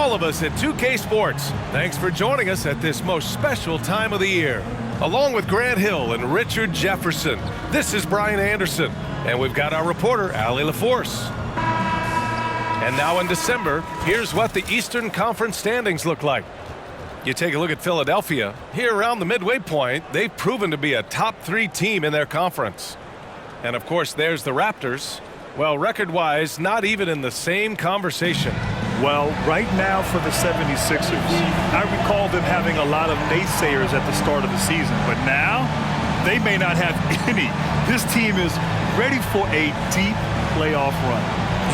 all of us at 2K Sports. Thanks for joining us at this most special time of the year. Along with Grant Hill and Richard Jefferson, this is Brian Anderson, and we've got our reporter, Allie LaForce. And now in December, here's what the Eastern Conference standings look like. You take a look at Philadelphia. Here around the midway point, they've proven to be a top 3 team in their conference. And of course, there's the Raptors. Well, record-wise, not even in the same conversation. Well, right now for the 76ers, I recall them having a lot of naysayers at the start of the season, but now they may not have any. This team is ready for a deep playoff run.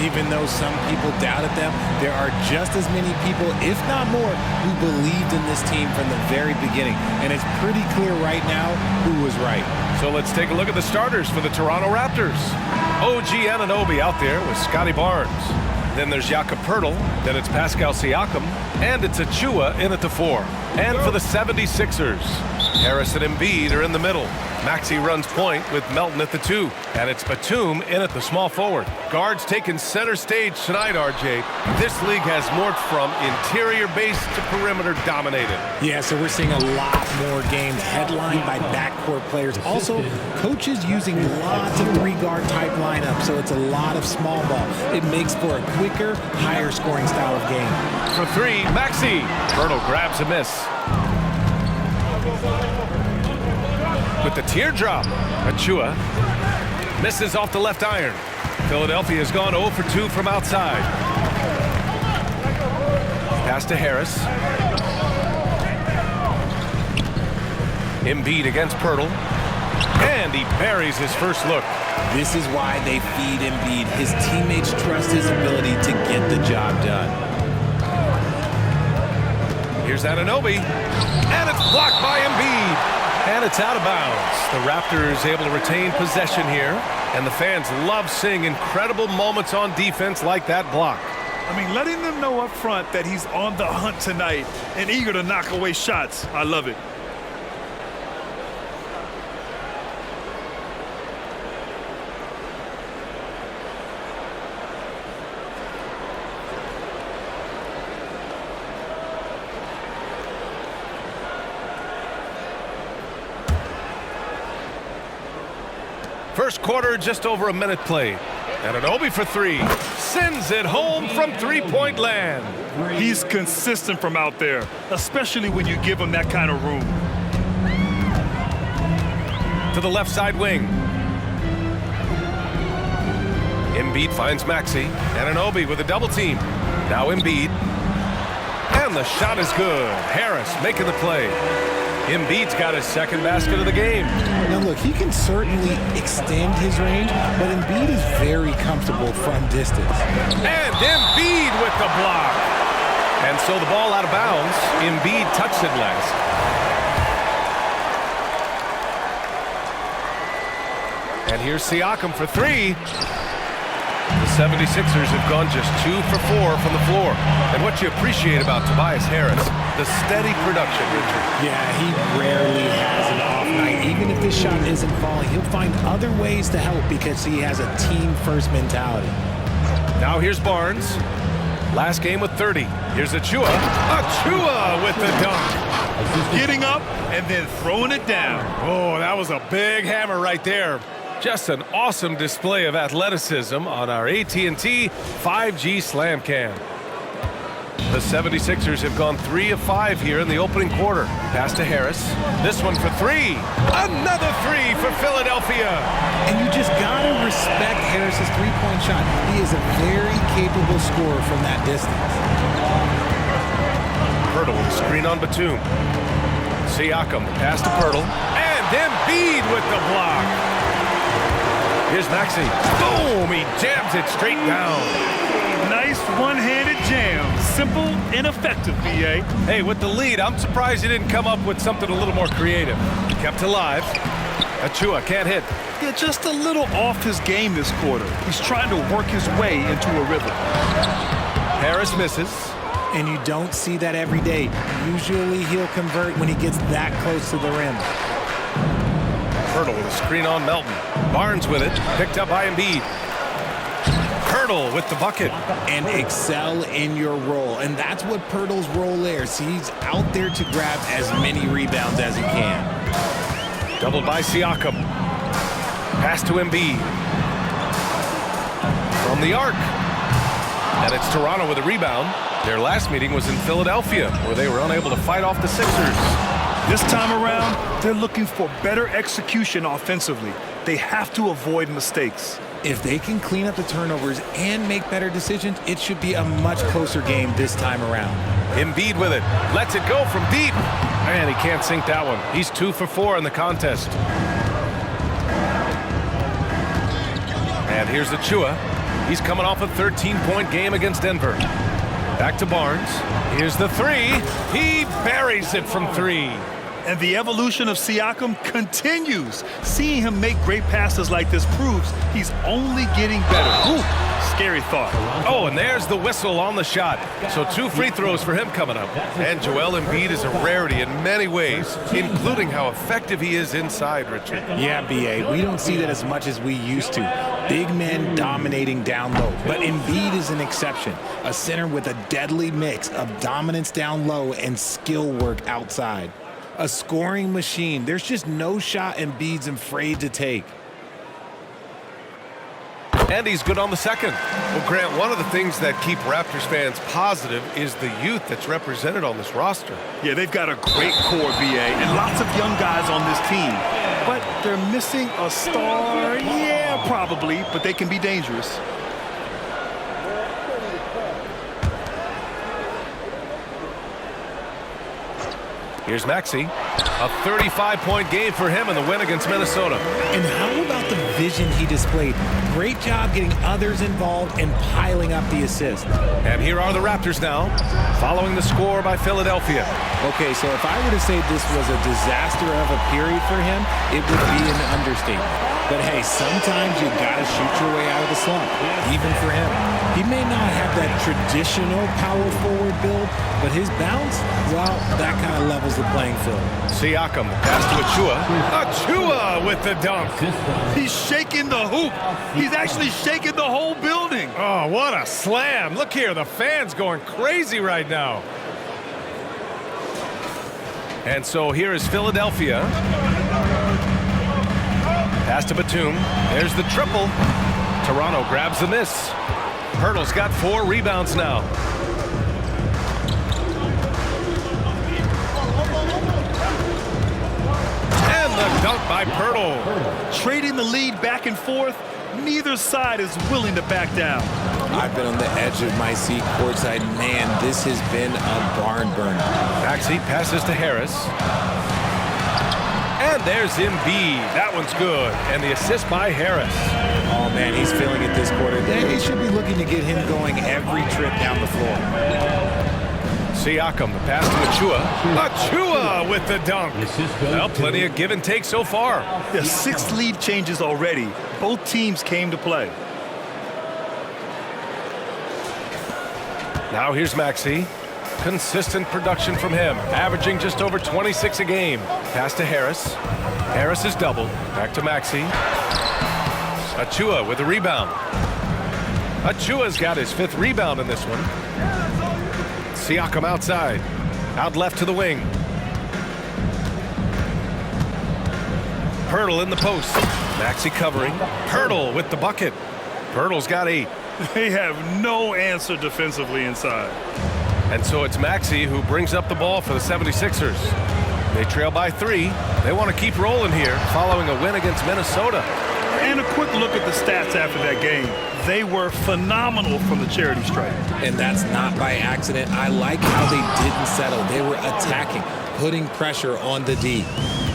Even though some people doubted them, there are just as many people, if not more, who believed in this team from the very beginning. And it's pretty clear right now who was right. So let's take a look at the starters for the Toronto Raptors. OG Anunoby out there with Scotty Barnes. Then there's Jakob Poeltl. Then it's Pascal Siakam. And it's Achua in at the 4. And for the 76ers, Harris and Embiid are in the middle. Maxey runs point with Melton at the 2. And it's Batum in at the small forward. Guards taking center stage tonight, RJ. This league has morphed from interior base to perimeter dominated. Yeah, so we're seeing a lot more games headlined by backcourt players. Also, coaches using lots of 3-guard type lineups, so it's a lot of small ball. It makes for a quicker, higher scoring style of game. For 3, Maxey. Poeltl grabs a miss. With the teardrop, Achua misses off the left iron. Philadelphia has gone 0 for 2 from outside. Pass to Harris. Embiid against Poeltl. And he buries his first look. This is why they feed Embiid. His teammates trust his ability to get the job done. Here's Anunoby. And it's blocked by Embiid. And it's out of bounds. The Raptors able to retain possession here. And the fans love seeing incredible moments on defense like that block. I mean, letting them know up front that he's on the hunt tonight and eager to knock away shots. I love it. First quarter, just over a minute played. Anunoby for 3. Sends it home from three-point land. He's consistent from out there, especially when you give him that kind of room. To the left side wing. Embiid finds Maxey. Anunoby with a double team. Now Embiid. And the shot is good. Harris making the play. Embiid's got his second basket of the game. Now look, he can certainly extend his range, but Embiid is very comfortable from distance. And Embiid with the block. And so the ball out of bounds. Embiid touched it last. And here's Siakam for 3. The 76ers have gone just 2 for 4 from the floor. And what you appreciate about Tobias Harris, the steady production, Richard. Yeah, he rarely has an off night. Even if this shot isn't falling, he'll find other ways to help because he has a team-first mentality. Now here's Barnes. Last game with 30. Here's Achua. Achua with the dunk. Getting up and then throwing it down. Oh, that was a big hammer right there. Just an awesome display of athleticism on our AT&T 5G Slam Cam. The 76ers have gone 3 of 5 here in the opening quarter. Pass to Harris. This one for 3. Another 3 for Philadelphia. And you just got to respect Harris's three-point shot. He is a very capable scorer from that distance. Poeltl with a screen on Batum. Siakam, pass to Poeltl. And Embiid with the block. Here's Maxey. Boom! He jams it straight down. Nice one-handed jam. Simple and effective, B.A. Hey, with the lead, I'm surprised he didn't come up with something a little more creative. Kept alive. Achua can't hit. Yeah, just a little off his game this quarter. He's trying to work his way into a rhythm. Harris misses. And you don't see that every day. Usually he'll convert when he gets that close to the rim. Poeltl with a screen on Melton. Barnes with it. Picked up by Embiid. Pirtle with the bucket. And excel in your role. And that's what Pirtle's role is. He's out there to grab as many rebounds as he can. Doubled by Siakam. Pass to Embiid. From the arc. And it's Toronto with a rebound. Their last meeting was in Philadelphia, where they were unable to fight off the Sixers. This time around, they're looking for better execution offensively. They have to avoid mistakes. If they can clean up the turnovers and make better decisions, it should be a much closer game this time around. Embiid with it. Lets it go from deep. Man, he can't sink that one. He's 2 for 4 in the contest. And here's Achua. He's coming off a 13-point game against Denver. Back to Barnes. Here's the three. He buries it from 3. And the evolution of Siakam continues. Seeing him make great passes like this proves he's only getting better. Ooh, scary thought. Oh, and there's the whistle on the shot. So 2 free throws for him coming up. And Joel Embiid is a rarity in many ways, including how effective he is inside, Richard. Yeah, B.A., we don't see that as much as we used to. Big men dominating down low. But Embiid is an exception. A center with a deadly mix of dominance down low and skill work outside. A scoring machine. There's just no shot Embiid's afraid to take. And he's good on the second. Well, Grant, one of the things that keep Raptors fans positive is the youth that's represented on this roster. Yeah, they've got a great core, BA, and lots of young guys on this team. But they're missing a star. Yeah, probably, but they can be dangerous. Here's Maxey. A 35-point game for him in the win against Minnesota. And how about the vision he displayed? Great job getting others involved and piling up the assist. And here are the Raptors now, following the score by Philadelphia. Okay, so if I were to say this was a disaster of a period for him, it would be an understatement. But hey, sometimes you gotta shoot your way out of the slump, even for him. He may not have that traditional power forward build, but his bounce, well, that kind of levels the playing field. Siakam, pass to Achua. Achua with the dunk. He's shaking the hoop. He's actually shaking the whole building. Oh, what a slam. Look here, the fans going crazy right now. And so here is Philadelphia. Pass to Batum. There's the triple. Toronto grabs the miss. Pirtle's got 4 rebounds now. And the dunk by Pirtle. Trading the lead back and forth, neither side is willing to back down. I've been on the edge of my seat courtside. Man, this has been a barn burner. Maxey passes to Harris. And there's Embiid. That one's good. And the assist by Harris. Oh, man, he's feeling it this quarter. They should be looking to get him going every trip down the floor. Siakam, the pass to Achua. Achua with the dunk. Well, plenty of give and take so far. The 6 lead changes already. Both teams came to play. Now here's Maxey. Consistent production from him, averaging just over 26 a game. Pass to Harris. Harris is doubled. Back to Maxey. Achua with a rebound. Achua's got his 5th rebound in this one. Siakam outside. Out left to the wing. Pirtle in the post. Maxey covering. Pirtle with the bucket. Pirtle's got 8. They have no answer defensively inside. And so it's Maxey who brings up the ball for the 76ers. They trail by 3. They want to keep rolling here following a win against Minnesota. And a quick look at the stats after that game. They were phenomenal from the charity stripe. And that's not by accident. I like how they didn't settle. They were attacking, putting pressure on the D.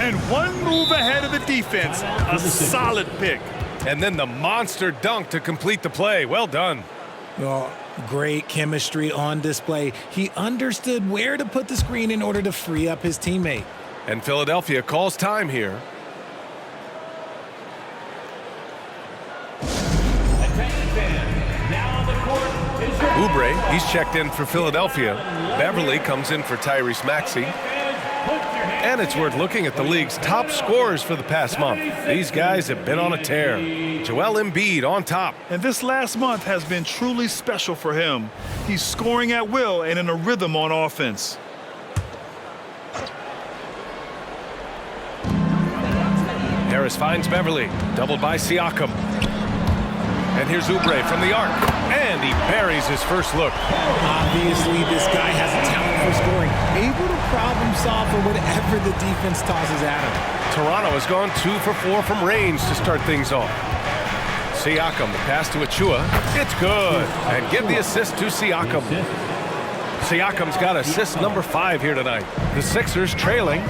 And one move ahead of the defense. A solid pick. And then the monster dunk to complete the play. Well done. Oh, great chemistry on display. He understood where to put the screen in order to free up his teammate. And Philadelphia calls time here. Oubre, he's checked in for Philadelphia. Beverly comes in for Tyrese Maxey. And it's worth looking at the league's top scorers for the past month. These guys have been on a tear. Joel Embiid on top. And this last month has been truly special for him. He's scoring at will and in a rhythm on offense. Harris finds Beverly, doubled by Siakam. And here's Oubre from the arc, and he buries his first look. Obviously, this guy has a talent for scoring, able to problem solve for whatever the defense tosses at him. Toronto has gone 2 for 4 from range to start things off. Siakam, the pass to Achua. It's good, and give the assist to Siakam. Siakam's got assist number 5 here tonight. The Sixers trailing.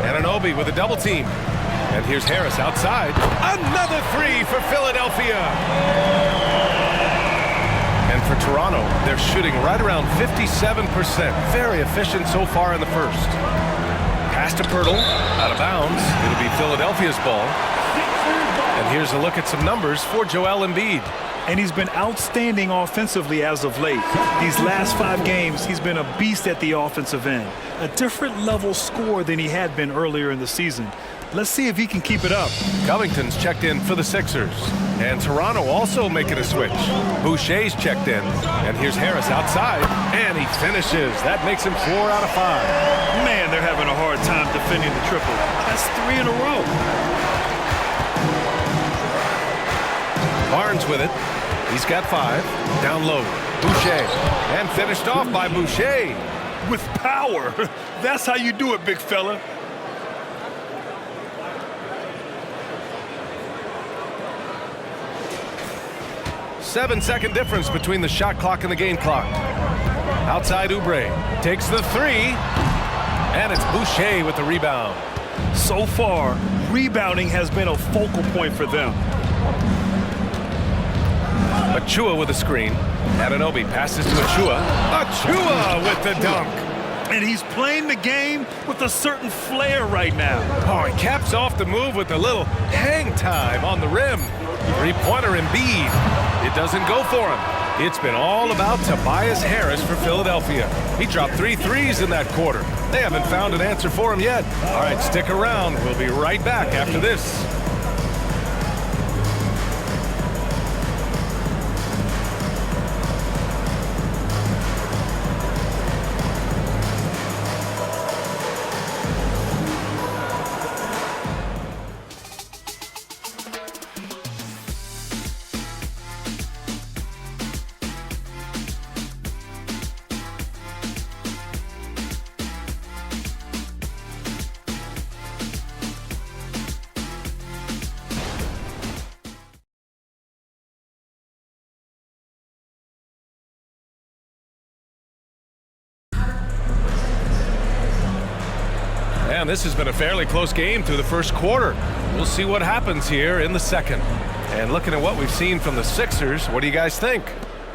Anunoby with a double team. And here's Harris outside. Another 3 for Philadelphia. And for Toronto, they're shooting right around 57%. Very efficient so far in the first. Pass to Pirtle, out of bounds. It'll be Philadelphia's ball. And here's a look at some numbers for Joel Embiid. And he's been outstanding offensively as of late. These last 5 games, he's been a beast at the offensive end. A different level score than he had been earlier in the season. Let's see if he can keep it up. Covington's checked in for the Sixers. And Toronto also making a switch. Boucher's checked in. And here's Harris outside. And he finishes. That makes him 4 out of 5. Man, they're having a hard time defending the triple. That's 3 in a row. Barnes with it. He's got 5. Down low. Boucher. And finished off by Boucher. With power. That's how you do it, big fella. Seven-second difference between the shot clock and the game clock. Outside Oubre. Takes the 3. And it's Boucher with the rebound. So far, rebounding has been a focal point for them. Achua with a screen. Anunoby passes to Achua. Achua with the dunk. And he's playing the game with a certain flair right now. Oh, he caps off the move with a little hang time on the rim. Three-pointer Embiid. It doesn't go for him. It's been all about Tobias Harris for Philadelphia. He dropped 3 threes in that quarter. They haven't found an answer for him yet. All right, stick around. We'll be right back after this. And this has been a fairly close game through the first quarter. We'll see what happens here in the second. And looking at what we've seen from the Sixers, what do you guys think?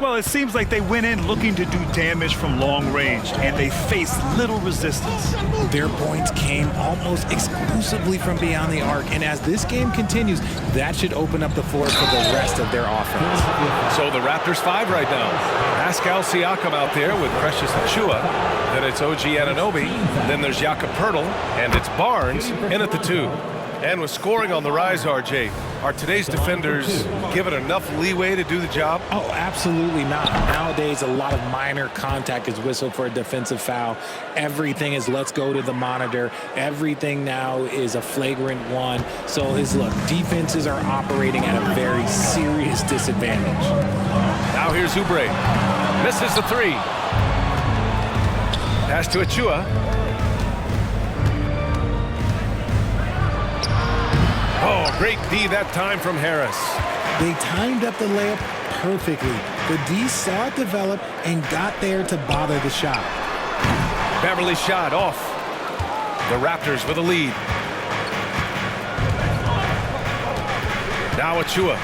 Well, it seems like they went in looking to do damage from long range, and they faced little resistance. Their points came almost exclusively from beyond the arc, and as this game continues, that should open up the floor for the rest of their offense. So the Raptors 5 right now. Pascal Siakam out there with Precious Achua. Then it's OG Anunoby. Then there's Jakob Poeltl, and it's Barnes in at the 2. And with scoring on the rise, RJ, are today's defenders given enough leeway to do the job? Oh, absolutely not. Nowadays, a lot of minor contact is whistled for a defensive foul. Everything is let's go to the monitor. Everything now is a flagrant 1. So, look, defenses are operating at a very serious disadvantage. Now here's Oubre. Misses the 3. Pass to Achua. Oh, great D that time from Harris. They timed up the layup perfectly. The D saw it develop and got there to bother the shot. Beverly shot off. The Raptors with a lead. Now Achua.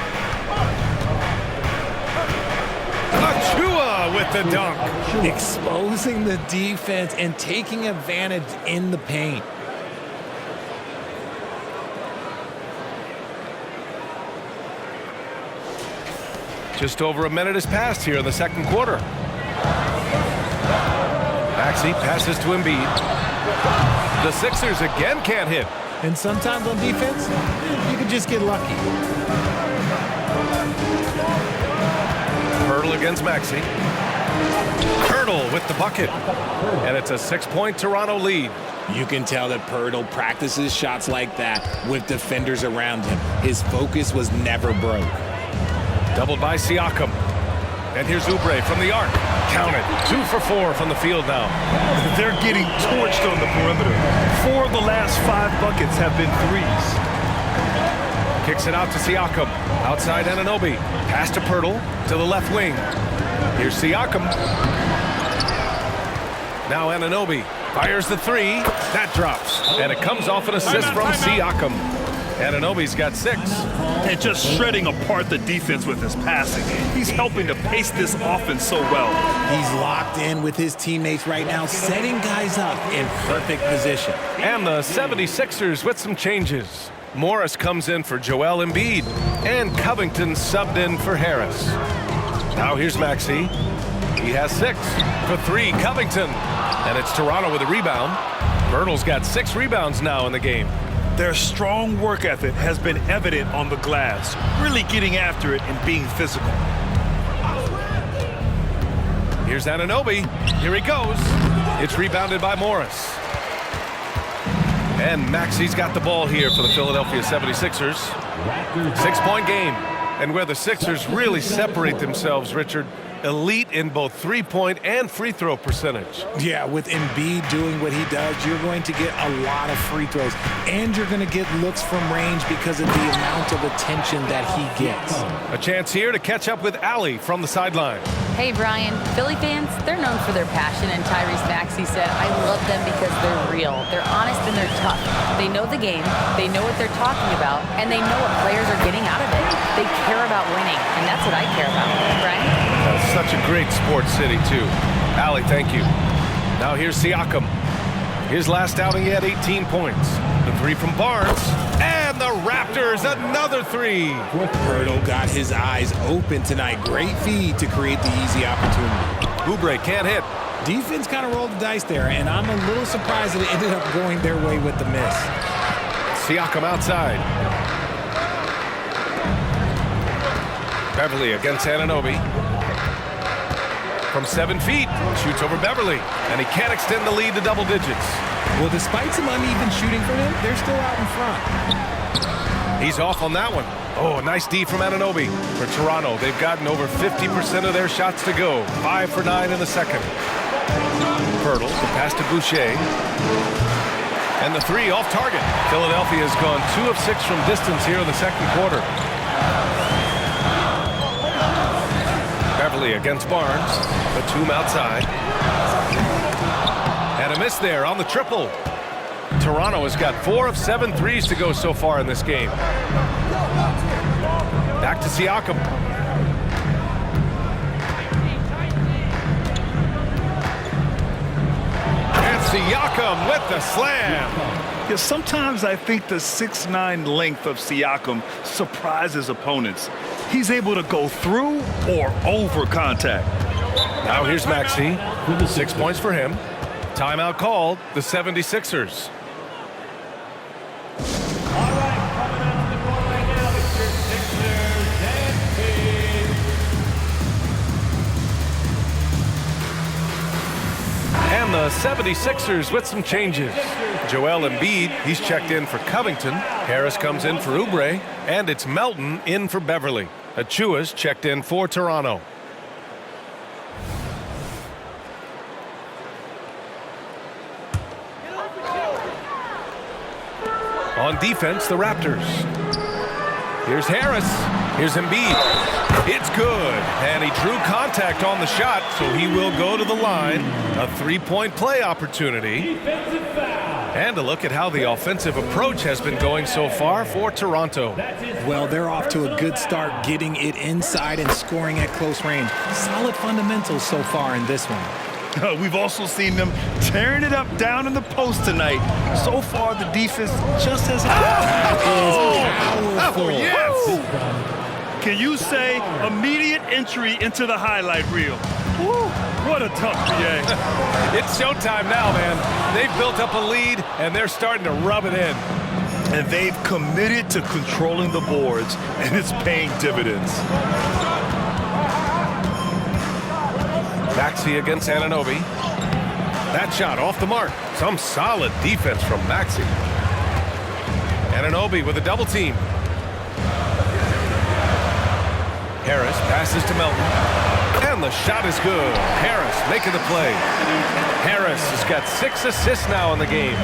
Achua with the dunk. Exposing the defense and taking advantage in the paint. Just over a minute has passed here in the second quarter. Maxey passes to Embiid. The Sixers again can't hit. And sometimes on defense, you can just get lucky. Hurdle against Maxey. Hurdle with the bucket. And it's a 6-point Toronto lead. You can tell that Pirtle practices shots like that with defenders around him. His focus was never broke. Doubled by Siakam. And here's Oubre from the arc. Count it. 2 for 4 from the field now. They're getting torched on the perimeter. 4 of the last 5 buckets have been threes. Kicks it out to Siakam. Outside Anunoby. Pass to Pirtle to the left wing. Here's Siakam. Now Anunoby fires the 3. That drops. And it comes off an assist from Siakam. Anunoby's got 6. And just shredding apart the defense with his passing. He's helping to pace this offense so well. He's locked in with his teammates right now, setting guys up in perfect position. And the 76ers with some changes. Morris comes in for Joel Embiid. And Covington subbed in for Harris. Now here's Maxey. He has 6 for 3. Covington. And it's Toronto with a rebound. Pirtle's got 6 rebounds now in the game. Their strong work ethic has been evident on the glass, really getting after it and being physical. Here's Anunoby. Here he goes. It's rebounded by Morris. And Maxey's got the ball here for the Philadelphia 76ers. 6-point game. And where the Sixers really separate themselves, Richard, elite in both three-point and free throw percentage. Yeah, with Embiid doing what he does, you're going to get a lot of free throws. And you're going to get looks from range because of the amount of attention that he gets. A chance here to catch up with Allie from the sideline. Hey, Brian. Philly fans, they're known for their passion, and Tyrese Maxey said, I love them because they're real. They're honest and they're tough. They know the game, they know what they're talking about, and they know what players are getting out of it. They care about winning, and that's what I care about. Brian? Such a great sports city, too. Allie, thank you. Now here's Siakam. His last outing, he had 18 points. The 3 from Barnes. And the Raptors, another 3. Pirtle got his eyes open tonight. Great feed to create the easy opportunity. Oubre can't hit. Defense kind of rolled the dice there, and I'm a little surprised that it ended up going their way with the miss. Siakam outside. Beverly against Anunoby. From 7 feet, shoots over Beverly, and he can't extend the lead to double digits. Well, despite some uneven shooting from him, they're still out in front. He's off on that one. Oh, a nice D from Anunoby. For Toronto, they've gotten over 50% of their shots to go. 5 for 9 in the second. Pirtle, the pass to Boucher. And the 3 off target. Philadelphia has gone 2 of 6 from distance here in the second quarter. Beverly against Barnes. Batum outside. And a miss there on the triple. Toronto has got 4 of 7 threes to go so far in this game. Back to Siakam. And Siakam with the slam. Yeah, sometimes I think the 6'9" length of Siakam surprises opponents. He's able to go through or over contact. Now here's Maxey. 6 points for him. Timeout called, the 76ers. And the 76ers with some changes. Joel Embiid, he's checked in for Covington. Harris comes in for Oubre. And it's Melton in for Beverly. Achua's checked in for Toronto. On defense, the Raptors. Here's Harris. Here's Embiid. It's good. And he drew contact on the shot, so he will go to the line. A 3-point play opportunity. And a look at how the offensive approach has been going so far for Toronto. Well, they're off to a good start getting it inside and scoring at close range. Solid fundamentals so far in this one. We've also seen them tearing it up down in the post tonight. So far, the defense just has... Powerful. Yes! Can you say immediate entry into the highlight reel? Woo, what a tough PA. It's showtime now, man. They've built up a lead, and they're starting to rub it in. And they've committed to controlling the boards, and it's paying dividends. Maxey against Anunoby. That shot off the mark. Some solid defense from Maxey. Anunoby with a double team. Harris passes to Melton. And the shot is good. Harris making the play. Harris has got 6 assists now in the game.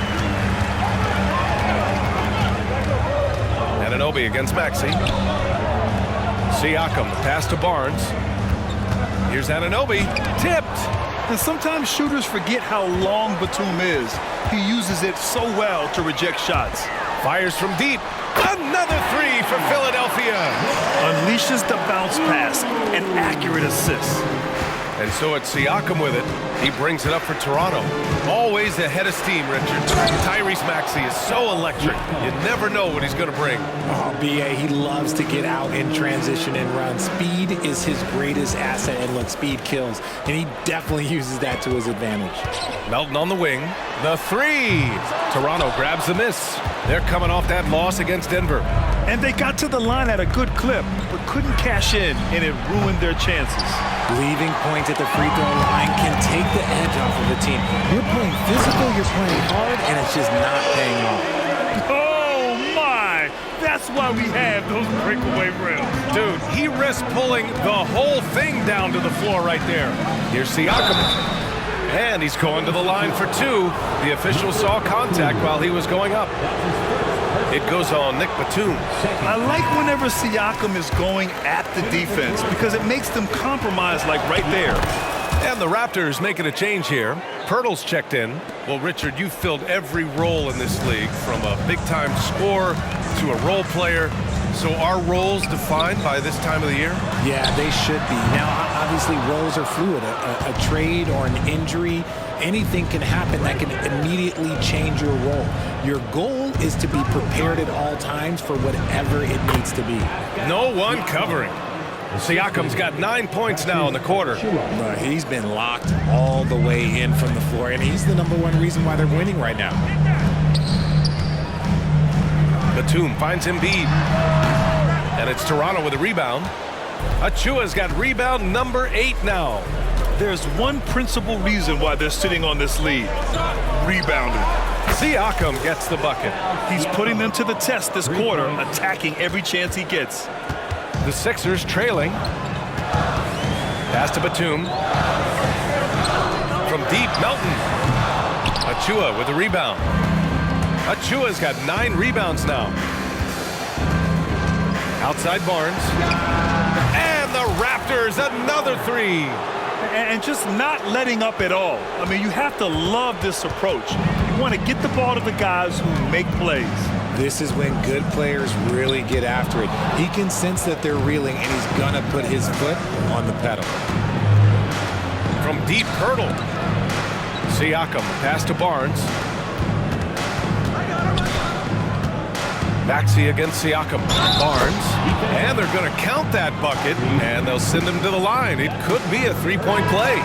Anunoby against Maxey. Siakam, pass to Barnes. Here's Anunoby, tipped. And sometimes shooters forget how long Batum is. He uses it so well to reject shots. Fires from deep. Another 3 for Philadelphia. Unleashes the bounce pass, an accurate assist. And so it's Siakam with it. He brings it up for Toronto. Always ahead of steam, Richard. Tyrese Maxey is so electric. You never know what he's going to bring. Oh, B.A., he loves to get out in transition and run. Speed is his greatest asset, and look, speed kills. And he definitely uses that to his advantage. Melton on the wing. The 3. Toronto grabs the miss. They're coming off that loss against Denver. And they got to the line at a good clip, but couldn't cash in, and it ruined their chances. Leaving points at the free throw line can take the edge off of a team. You're playing physical, you're playing hard, and it's just not paying off. Oh, my! That's why we have those breakaway rims. Dude, he risks pulling the whole thing down to the floor right there. Here's Siakam. And he's going to the line for 2. The official saw contact while he was going up. It goes on Nick Batum. I like whenever Siakam is going at the defense because it makes them compromise like right there. And the Raptors making a change here. Pirtle's checked in. Well, Richard, you've filled every role in this league, from a big-time scorer to a role player. So are roles defined by this time of the year? Yeah, they should be. Now, obviously, roles are fluid. A trade or an injury, anything can happen that can immediately change your role. Your goal is to be prepared at all times for whatever it needs to be. No one covering. Siakam's got 9 points now in the quarter. But he's been locked all the way in from the floor, and he's the #1 reason why they're winning right now. Batum finds Embiid. And it's Toronto with a rebound. Achua's got rebound number 8 now. There's one principal reason why they're sitting on this lead. Rebounding. Siakam gets the bucket. He's putting them to the test this quarter, attacking every chance he gets. The Sixers trailing. Pass to Batum. From deep, Melton. Achua with the rebound. Achua's got 9 rebounds now. Outside Barnes. And the Raptors, another 3. And just not letting up at all. I mean, you have to love this approach. You want to get the ball to the guys who make plays. This is when good players really get after it. He can sense that they're reeling, and he's going to put his foot on the pedal. From deep, Pirtle. Siakam, pass to Barnes. Maxey against Siakam. Barnes. And they're going to count that bucket, and they'll send him to the line. It could be a 3-point play.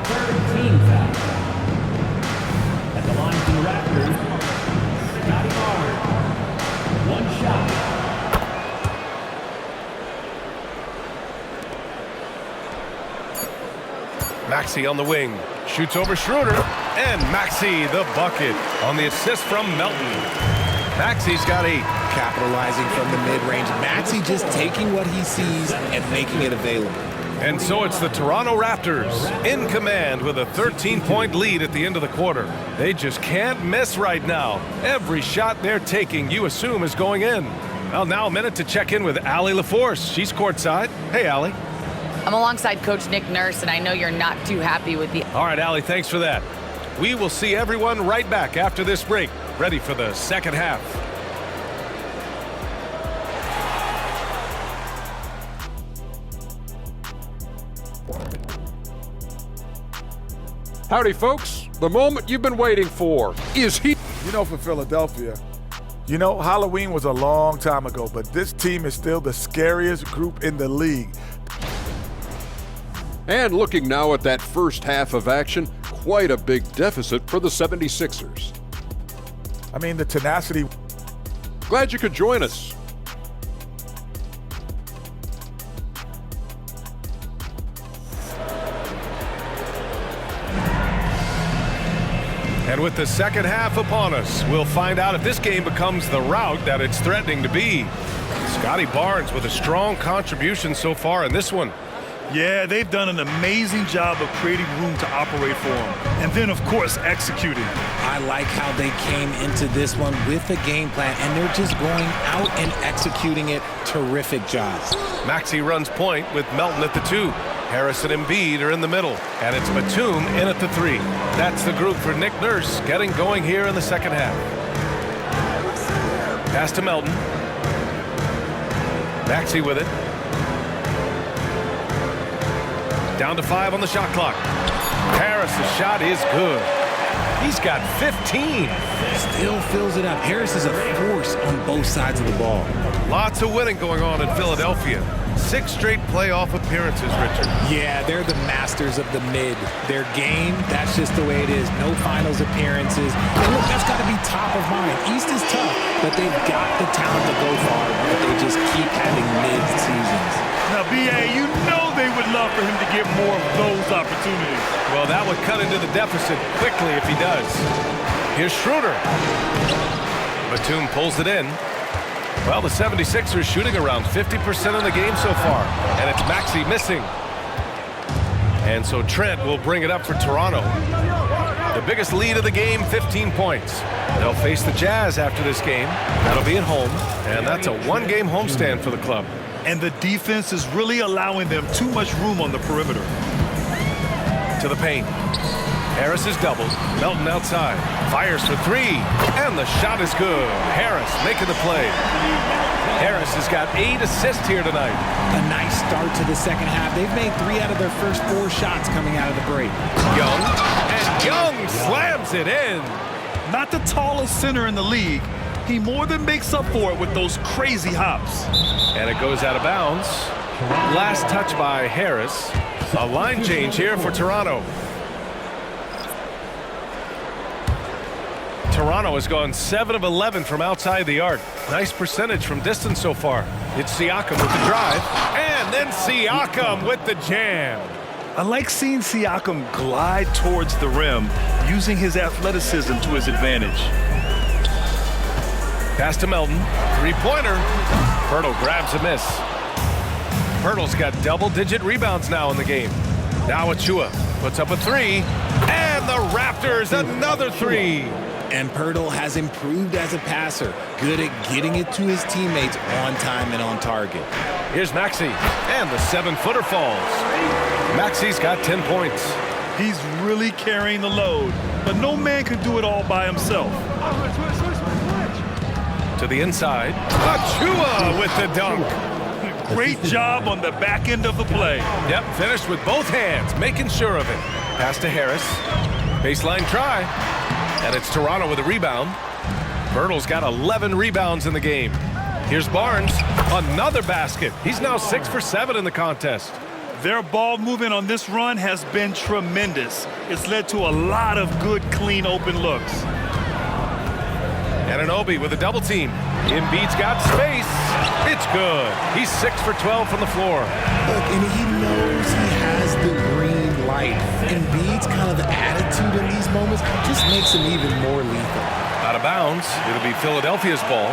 13 foul. At the line for the Raptors, Scotty Barnes. 1 shot. Maxey on the wing. Shoots over Schroeder. And Maxey the bucket on the assist from Melton. Maxey's got 8. Capitalizing from the mid-range. Maxey just taking what he sees and making it available. And so it's the Toronto Raptors in command with a 13-point lead at the end of the quarter. They just can't miss right now. Every shot they're taking, you assume, is going in. Well, now a minute to check in with Allie LaForce. She's courtside. Hey, Allie. I'm alongside Coach Nick Nurse, and I know you're not too happy with the... All right, Allie, thanks for that. We will see everyone right back after this break, ready for the second half. Howdy, folks. The moment you've been waiting for is here. You know, for Philadelphia, you know, Halloween was a long time ago, but this team is still the scariest group in the league. And looking now at that first half of action, quite a big deficit for the 76ers. I mean, the tenacity. Glad you could join us. And with the second half upon us, we'll find out if this game becomes the rout that it's threatening to be. Scotty Barnes with a strong contribution so far in this one. Yeah, they've done an amazing job of creating room to operate for him. And then, of course, executing. I like how they came into this one with a game plan, and they're just going out and executing it. Terrific job. Maxey runs point with Melton at the 2. Harris and Embiid are in the middle, and it's Batum in at the 3. That's the group for Nick Nurse getting going here in the second half. Pass to Melton. Maxey with it. Down to 5 on the shot clock. Harris's shot is good. He's got 15. Still fills it up. Harris is a force on both sides of the ball. Lots of winning going on in Philadelphia. 6 straight playoff appearances, Richard. Yeah, they're the masters of the mid. Their game, that's just the way it is. No finals appearances. And look, that's got to be top of mind. East is tough, but they've got the talent to go far, but they just keep having mid seasons. Now, B.A., you know they would love for him to get more of those opportunities. Well, that would cut into the deficit quickly if he does. Here's Schroeder. Batum pulls it in. Well, the 76ers shooting around 50% in the game so far, and it's Maxey missing. And so Trent will bring it up for Toronto. The biggest lead of the game, 15 points. They'll face the Jazz after this game. That'll be at home, and that's a one-game homestand for the club. And the defense is really allowing them too much room on the perimeter. To the paint. Harris is doubled. Melton outside. Fires for 3. And the shot is good. Harris making the play. Harris has got 8 assists here tonight. A nice start to the second half. They've made 3 out of their first 4 shots coming out of the break. Young. And Young slams it in. Not the tallest center in the league. He more than makes up for it with those crazy hops. And it goes out of bounds. Last touch by Harris. A line change here for Toronto. Toronto has gone 7 of 11 from outside the arc. Nice percentage from distance so far. It's Siakam with the drive. And then Siakam with the jam. I like seeing Siakam glide towards the rim, using his athleticism to his advantage. Pass to Melton. 3-pointer. Pirtle grabs a miss. Pirtle's got double-digit rebounds now in the game. Now Achua puts up a 3. And the Raptors another 3. And Pirtle has improved as a passer. Good at getting it to his teammates on time and on target. Here's Maxey. And the 7-footer falls. Maxey's got 10 points. He's really carrying the load, but no man can do it all by himself. To the inside. Achua with the dunk. Great job on the back end of the play. Yep, finished with both hands, making sure of it. Pass to Harris. Baseline try. And it's Toronto with a rebound. Pirtle's got 11 rebounds in the game. Here's Barnes. Another basket. He's now 6 for 7 in the contest. Their ball movement on this run has been tremendous. It's led to a lot of good, clean, open looks. Anunoby with a double team. Embiid's got space. It's good. He's 6 for 12 from the floor. Look, and he knows he has the green light. Embiid's kind of attitude in these moments just makes him even more lethal. Out of bounds. It'll be Philadelphia's ball.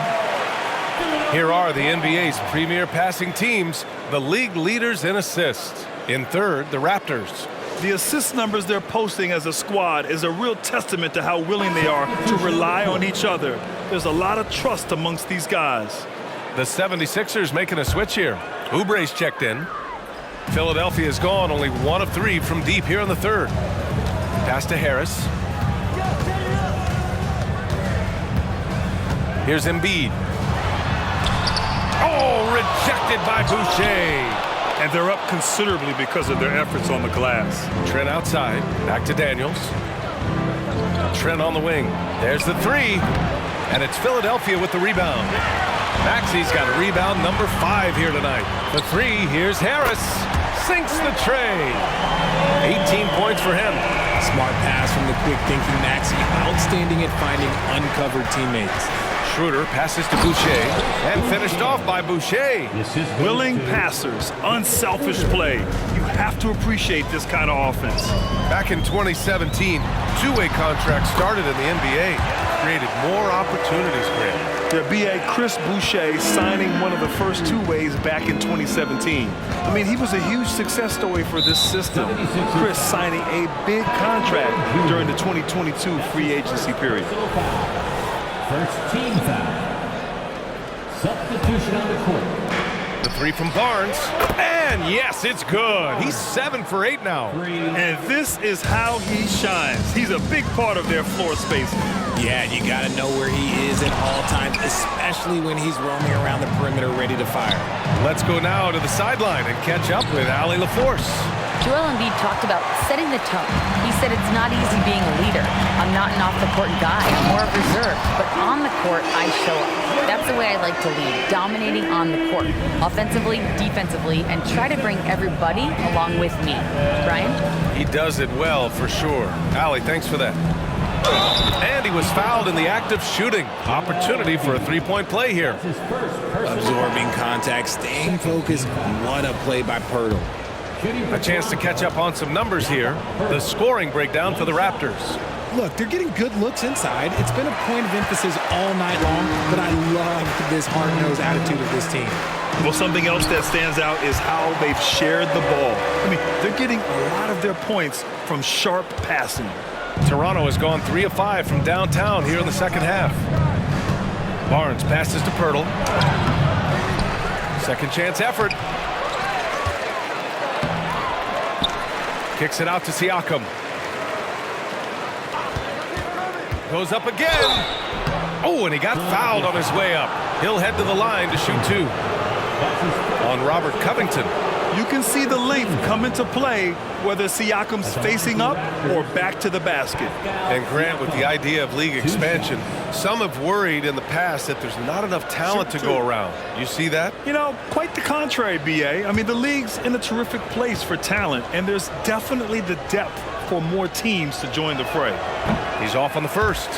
Here are the NBA's premier passing teams, the league leaders in assists. In third, the Raptors. The assist numbers they're posting as a squad is a real testament to how willing they are to rely on each other. There's a lot of trust amongst these guys. The 76ers making a switch here. Oubre's checked in. Philadelphia's gone only 1 of 3 from deep here in the third. Pass to Harris. Here's Embiid. Oh, rejected by Boucher. And they're up considerably because of their efforts on the glass. Trent outside. Back to Daniels. Trent on the wing. There's the 3. And it's Philadelphia with the rebound. Maxey's got a rebound number 5 here tonight. The 3, here's Harris. sinks the tray. 18 points for him. Smart pass from the quick-thinking Maxey. Outstanding at finding uncovered teammates. Schroeder passes to Boucher and finished off by Boucher. Willing passers, unselfish play. You have to appreciate this kind of offense. Back in 2017, two-way contracts started in the NBA. Created more opportunities, Grant. The BA Chris Boucher signing one of the first two-ways back in 2017. I mean, he was a huge success story for this system. Chris signing a big contract during the 2022 free agency period. First team foul. Substitution on the court. The three from Barnes. And yes, it's good. He's 7 for 8 now. And this is how he shines. He's a big part of their floor spacing. Yeah, you got to know where he is at all times, especially when he's roaming around the perimeter ready to fire. Let's go now to the sideline and catch up with Allie LaForce. Joel Embiid talked about setting the tone. He said it's not easy being a leader. I'm not an off-the-court guy. I'm more reserved. But on the court, I show up. That's the way I like to lead, dominating on the court, offensively, defensively, and try to bring everybody along with me. Brian? He does it well, for sure. Allie, thanks for that. And he was fouled in the act of shooting. Opportunity for a three-point play here. Absorbing contact, staying focused. What a play by Pirtle. A chance to catch up on some numbers here. The scoring breakdown for the Raptors. Look, they're getting good looks inside. It's been a point of emphasis all night long, but I love this hard-nosed attitude of this team. Well, something else that stands out is how they've shared the ball. I mean, they're getting a lot of their points from sharp passing. Toronto has gone 3 of 5 from downtown here in the second half. Barnes passes to Pirtle. Second chance effort. Kicks it out to Siakam. Goes up again. Oh, and he got fouled on his way up. He'll head to the line to shoot 2. On Robert Covington. You can see the length come into play, whether Siakam's facing up or back to the basket. And Grant, with the idea of league expansion, some have worried in the past that there's not enough talent to go around. You see that? You know, quite the contrary, BA. I mean, the league's in a terrific place for talent, and there's definitely the depth for more teams to join the fray. He's off on the first.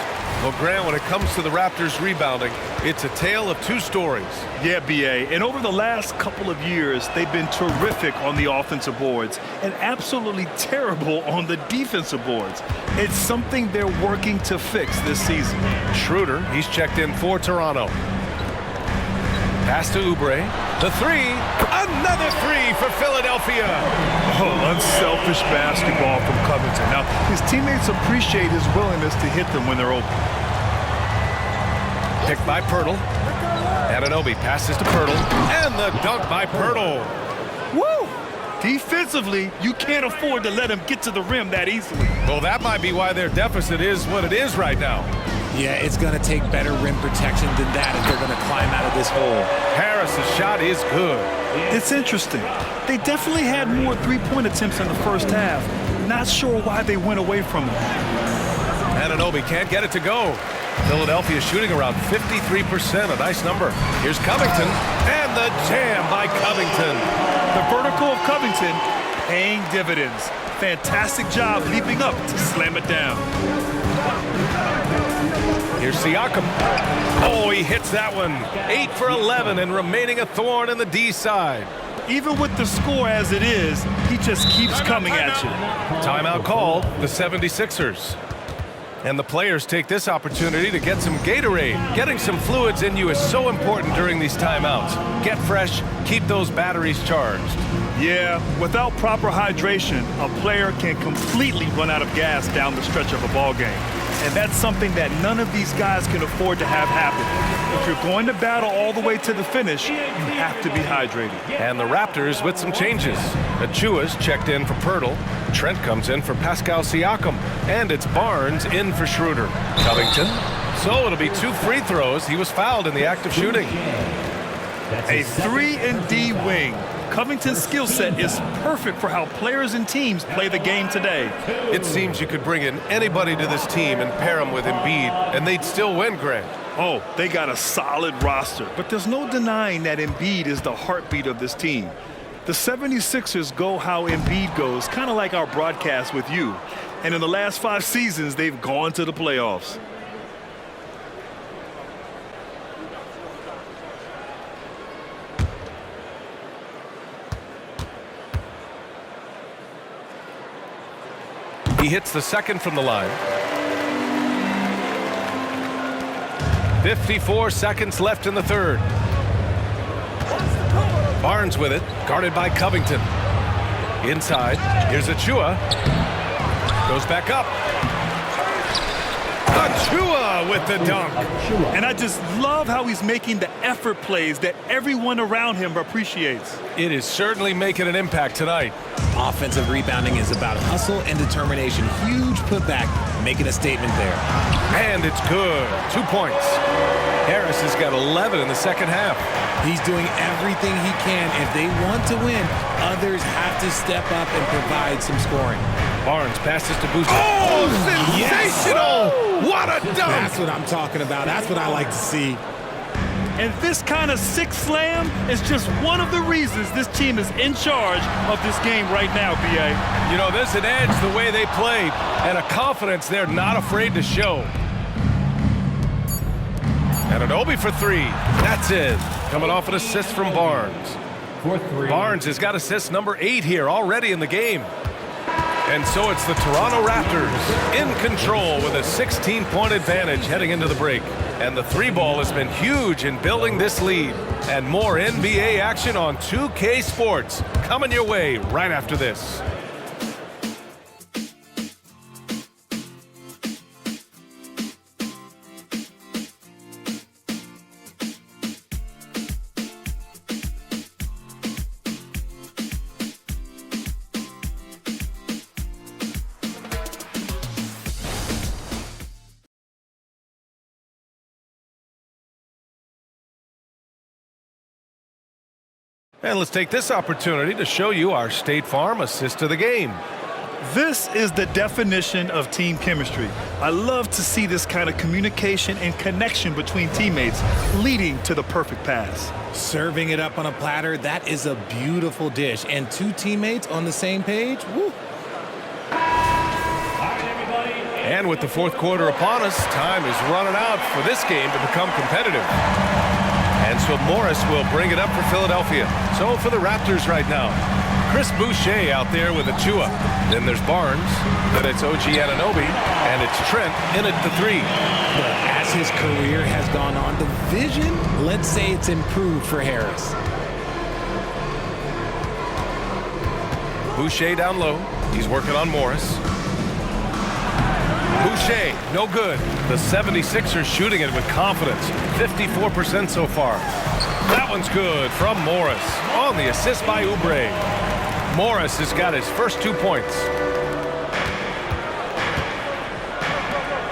Well, Grant, when it comes to the Raptors rebounding, it's a tale of 2 stories. Yeah, BA. And over the last couple of years, they've been terrific on the offensive boards and absolutely terrible on the defensive boards. It's something they're working to fix this season. Schroeder, he's checked in for Toronto. Pass to Oubre. The 3. Another 3 for Philadelphia. Oh, unselfish basketball from Covington. Now, his teammates appreciate his willingness to hit them when they're open. Picked by Pirtle. Anunoby passes to Pirtle. And the dunk by Pirtle. Woo! Defensively, you can't afford to let him get to the rim that easily. Well, that might be why their deficit is what it is right now. Yeah, it's going to take better rim protection than that if they're going to climb out of this hole. Harris's shot is good. It's interesting. They definitely had more three-point attempts in the first half. Not sure why they went away from them. Anunoby can't get it to go. Philadelphia shooting around 53%, a nice number. Here's Covington, and the jam by Covington. The vertical of Covington paying dividends. Fantastic job leaping up to slam it down. Here's Siakam. Oh, he hits that one. 8 for 11 and remaining a thorn in the D side. Even with the score as it is, he just keeps coming at you. Timeout called, the 76ers. And the players take this opportunity to get some Gatorade. Getting some fluids in you is so important during these timeouts. Get fresh, keep those batteries charged. Yeah, without proper hydration, a player can completely run out of gas down the stretch of a ball game. And that's something that none of these guys can afford to have happen. If you're going to battle all the way to the finish, you have to be hydrated. And the Raptors with some changes. Achua's checked in for Pirtle. Trent comes in for Pascal Siakam. And it's Barnes in for Schroeder. Covington. So it'll be 2 free throws. He was fouled in the act of shooting. A 3-and-D wing. Covington's skill set is perfect for how players and teams play the game today. It seems you could bring in anybody to this team and pair them with Embiid, and they'd still win, Grant. Oh, they got a solid roster, but there's no denying that Embiid is the heartbeat of this team. The 76ers go how Embiid goes, kind of like our broadcast with you. And in the last 5 seasons, they've gone to the playoffs. He hits the second from the line. 54 seconds left in the third. Barnes with it, guarded by Covington. Inside, here's Achua. Goes back up. Achua with the dunk. And I just love how he's making the effort plays that everyone around him appreciates. It is certainly making an impact tonight. Offensive rebounding is about hustle and determination. Huge putback, making a statement there. And it's good. 2 points. Harris has got 11 in the second half. He's doing everything he can. If they want to win, others have to step up and provide some scoring. Barnes passes to Boucher. Oh, sensational! Yes. What a dunk! That's what I'm talking about. That's what I like to see. And this kind of sick slam is just one of the reasons this team is in charge of this game right now, B.A. You know, there's an edge the way they play and a confidence they're not afraid to show. And Anunoby for 3. That's it. Coming off an assist from Barnes. Barnes has got assist number 8 here already in the game. And so it's the Toronto Raptors in control with a 16-point advantage heading into the break. And the 3-ball has been huge in building this lead. And more NBA action on 2K Sports coming your way right after this. And let's take this opportunity to show you our State Farm assist of the game. This is the definition of team chemistry. I love to see this kind of communication and connection between teammates leading to the perfect pass. Serving it up on a platter, that is a beautiful dish. And 2 teammates on the same page, woo. And with the fourth quarter upon us, time is running out for this game to become competitive. And so Morris will bring it up for Philadelphia. So for the Raptors right now, Chris Boucher out there with Achua. Then there's Barnes. Then it's OG Anunoby. And it's Trent in at the 3. But as his career has gone on, the vision, let's say it's improved for Harris. Boucher down low. He's working on Morris. Boucher, no good. The 76ers shooting it with confidence. 54% so far. That one's good from Morris on the assist by Oubre. Morris has got his first 2 points.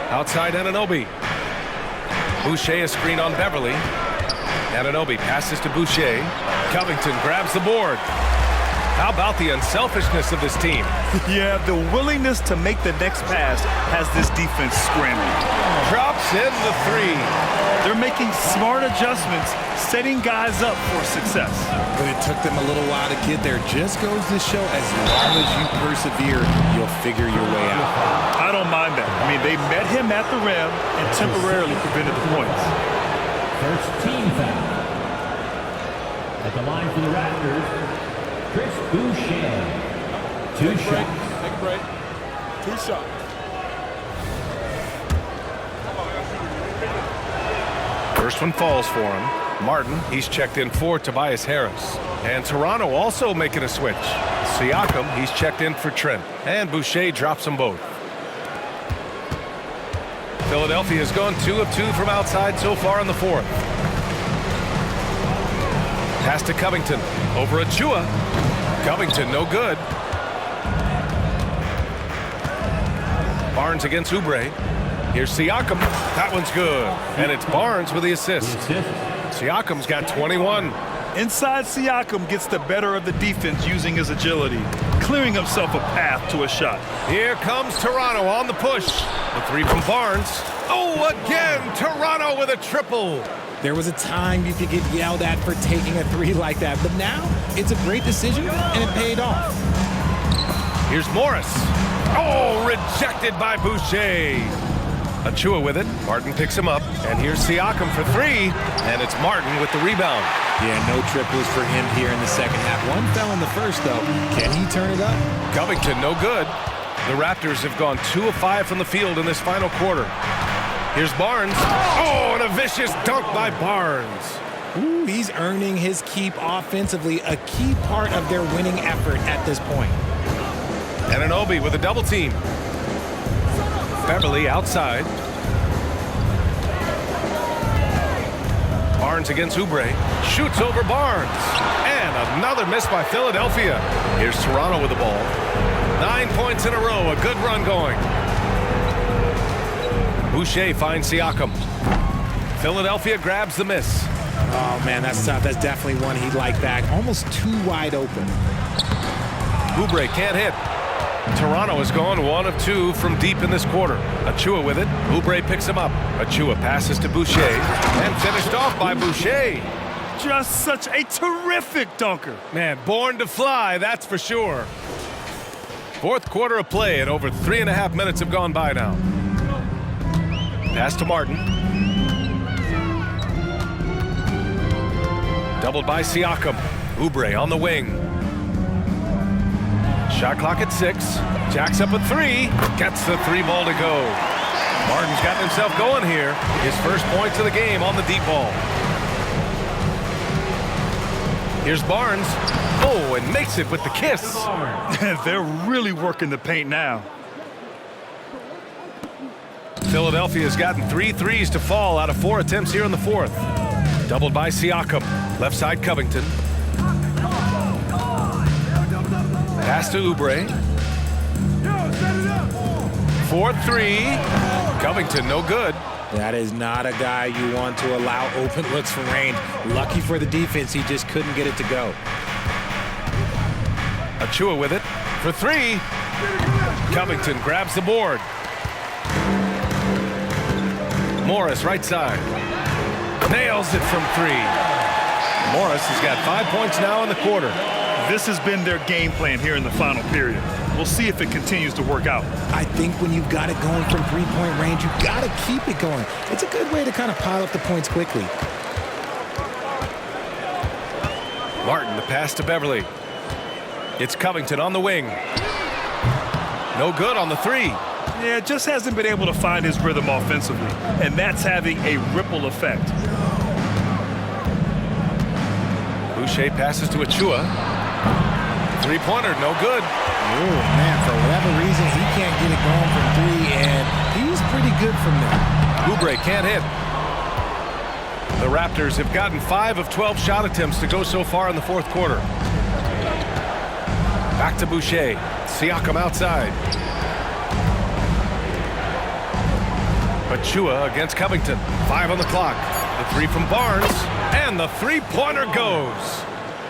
Outside Anunoby. Boucher a screen on Beverly. Anunoby passes to Boucher. Covington grabs the board. How about the unselfishness of this team? Yeah, the willingness to make the next pass has this defense scrambling. Drops in the 3. They're making smart adjustments, setting guys up for success. But it took them a little while to get there. Just goes to show as long as you persevere, you'll figure your way out. I don't mind that. I mean, they met him at the rim and temporarily prevented the points. First team foul. At the line for the Raptors, Chris Boucher. 2 shots. Take a break. 2 shots. First one falls for him. Martin, he's checked in for Tobias Harris. And Toronto also making a switch. Siakam, he's checked in for Trent. And Boucher drops them both. Philadelphia has gone 2 of 2 from outside so far in the 4th. Pass to Covington. Over Achua. Covington, no good. Barnes against Oubre. Here's Siakam. That one's good. And it's Barnes with the assist. Siakam's got 21. Inside Siakam gets the better of the defense using his agility, clearing himself a path to a shot. Here comes Toronto on the push. The 3 from Barnes. Oh, again, Toronto with a triple. There was a time you could get yelled at for taking a three like that, but now it's a great decision, and it paid off. Here's Morris. Oh, rejected by Boucher. Achua with it. Martin picks him up. And here's Siakam for three. And it's Martin with the rebound. Yeah, no triples for him here in the second half. One fell in the first, though. Can he turn it up? Covington, no good. The Raptors have gone 2 of 5 from the field in this final quarter. Here's Barnes. Oh, and a vicious dunk by Barnes. Ooh, he's earning his keep offensively, a key part of their winning effort at this point. Anunoby with a double team. Beverly outside. Barnes against Oubre. Shoots over Barnes. And another miss by Philadelphia. Here's Toronto with the ball. 9 points in a row. A good run going. Boucher finds Siakam. Philadelphia grabs the miss. Oh, man, that's tough. That's definitely one he'd like back. Almost too wide open. Oubre can't hit. Toronto has gone 1 of 2 from deep in this quarter. Achua with it. Oubre picks him up. Achua passes to Boucher and finished off by Boucher. Just such a terrific dunker. Man, born to fly, that's for sure. Fourth quarter of play and over 3.5 minutes have gone by now. Pass to Martin. Doubled by Siakam. Oubre on the wing. Shot clock at 6. Jacks up a 3. Gets the 3 ball to go. Martin's gotten himself going here. His first points of the game on the deep ball. Here's Barnes. Oh, and makes it with the kiss. They're really working the paint now. Philadelphia's gotten 3 threes to fall out of 4 attempts here in the fourth. Doubled by Siakam. Left side Covington. Pass to Oubre. 4-3. Covington, no good. That is not a guy you want to allow open looks from range. Lucky for the defense, he just couldn't get it to go. Achua with it for 3. Covington grabs the board. Morris right side. Nails it from 3. Morris has got 5 points now in the quarter. This has been their game plan here in the final period. We'll see if it continues to work out. I think when you've got it going from three-point range, you've got to keep it going. It's a good way to kind of pile up the points quickly. Martin, the pass to Beverly. It's Covington on the wing. No good on the 3. Yeah, just hasn't been able to find his rhythm offensively, and that's having a ripple effect. Boucher passes to Achua. 3-pointer, no good. Oh, man, for whatever reason, he can't get it going from 3, and he's pretty good from there. Oubre can't hit. The Raptors have gotten 5 of 12 shot attempts to go so far in the fourth quarter. Back to Boucher. Siakam outside. Achua against Covington. 5 on the clock. The 3 from Barnes. And the 3-pointer goes.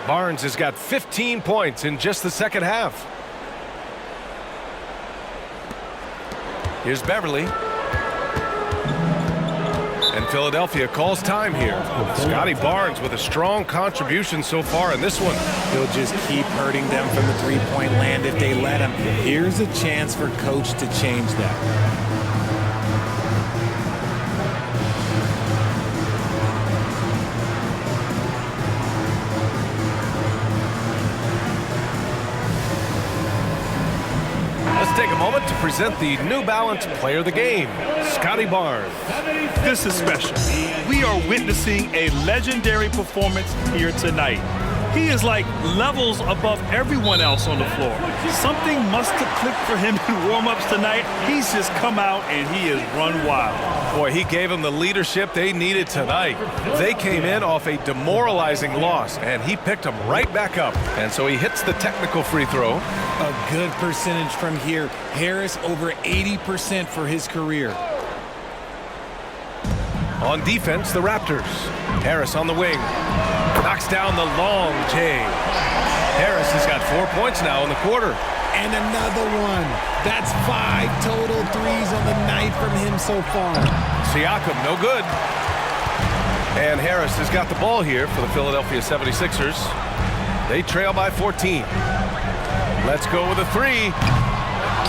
Barnes has got 15 points in just the second half. Here's Beverly. And Philadelphia calls time here. Scotty Barnes with a strong contribution so far in this one. He'll just keep hurting them from the three-point land if they let him. Here's a chance for coach to change that. Take a moment to present the New Balance Player of the Game, Scotty Barnes. This is special. We are witnessing a legendary performance here tonight. He is like levels above everyone else on the floor. Something must have clicked for him in warm-ups tonight. He's just come out and he has run wild. Boy, he gave them the leadership they needed tonight. They came in off a demoralizing loss, and he picked them right back up. And so he hits the technical free throw. A good percentage from here. Harris over 80% for his career. On defense, the Raptors. Harris on the wing. Knocks down the long J. Harris has got 4 points now in the quarter. And another one. That's 5 total threes on the night from him so far. Siakam, no good. And Harris has got the ball here for the Philadelphia 76ers. They trail by 14. Let's go with a three.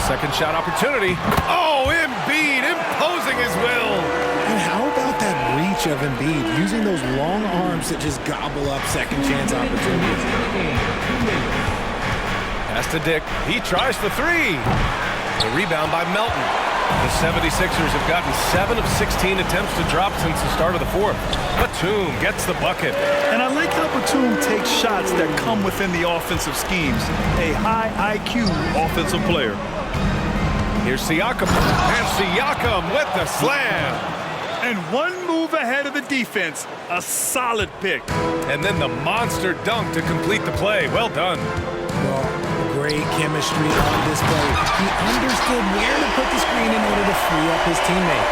Second shot opportunity. Oh, Embiid imposing his will. And how about that reach of Embiid, using those long arms to just gobble up second chance opportunities? Pass to Dick. He tries for three. The rebound by Melton. The 76ers have gotten 7 of 16 attempts to drop since the start of the fourth. Batum gets the bucket. And I like how Batum takes shots that come within the offensive schemes. A high IQ offensive player. Here's Siakam. And Siakam with the slam. And one move ahead of the defense. A solid pick. And then the monster dunk to complete the play. Well done. Well, great chemistry on display. He understood where to put the screen in order to free up his teammate.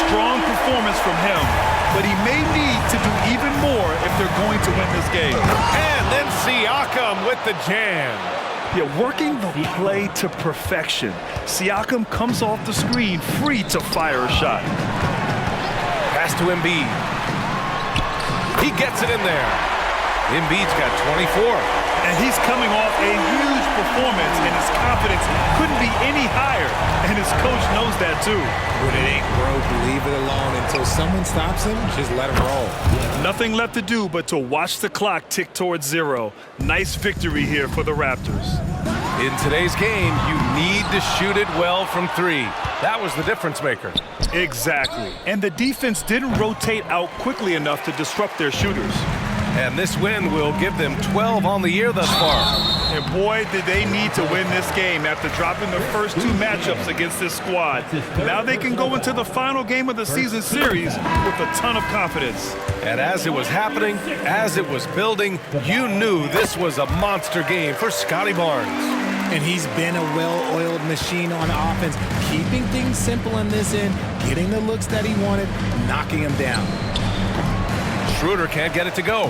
Strong performance from him, but he may need to do even more if they're going to win this game. And then Siakam with the jam. Yeah, working the play to perfection. Siakam comes off the screen free to fire a shot. Pass to Embiid. He gets it in there. Embiid's got 24. And he's coming off a huge performance, and his confidence couldn't be any higher. And his coach knows that too. When it ain't broke, leave it alone. Until someone stops him, just let him roll. Nothing left to do but to watch the clock tick towards 0. Nice victory here for the Raptors. In today's game, you need to shoot it well from three. That was the difference maker. Exactly. And the defense didn't rotate out quickly enough to disrupt their shooters. And this win will give them 12 on the year thus far. And boy, did they need to win this game after dropping the first 2 matchups against this squad. Now they can go into the final game of the season series with a ton of confidence. And as it was happening, as it was building, you knew this was a monster game for Scotty Barnes. And he's been a well-oiled machine on offense, keeping things simple in this end, getting the looks that he wanted, knocking him down. Schroeder can't get it to go.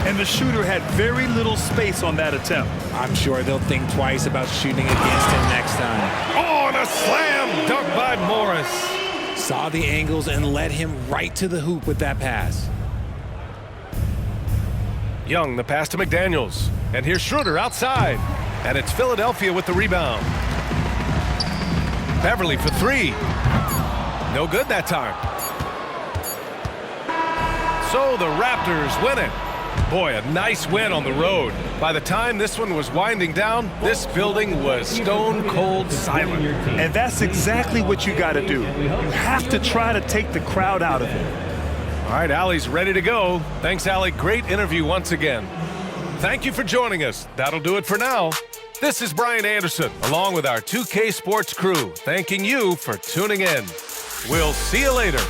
And the shooter had very little space on that attempt. I'm sure they'll think twice about shooting against him next time. Oh, and a slam dunk by Morris. Saw the angles and led him right to the hoop with that pass. Young, the pass to McDaniels. And here's Schroeder outside. And it's Philadelphia with the rebound. Beverly for three. No good that time. So the Raptors win it. Boy, a nice win on the road. By the time this one was winding down, this building was stone cold silent. And that's exactly what you got to do. You have to try to take the crowd out of it. All right, Allie's ready to go. Thanks, Allie. Great interview once again. Thank you for joining us. That'll do it for now. This is Brian Anderson, along with our 2K Sports crew, thanking you for tuning in. We'll see you later.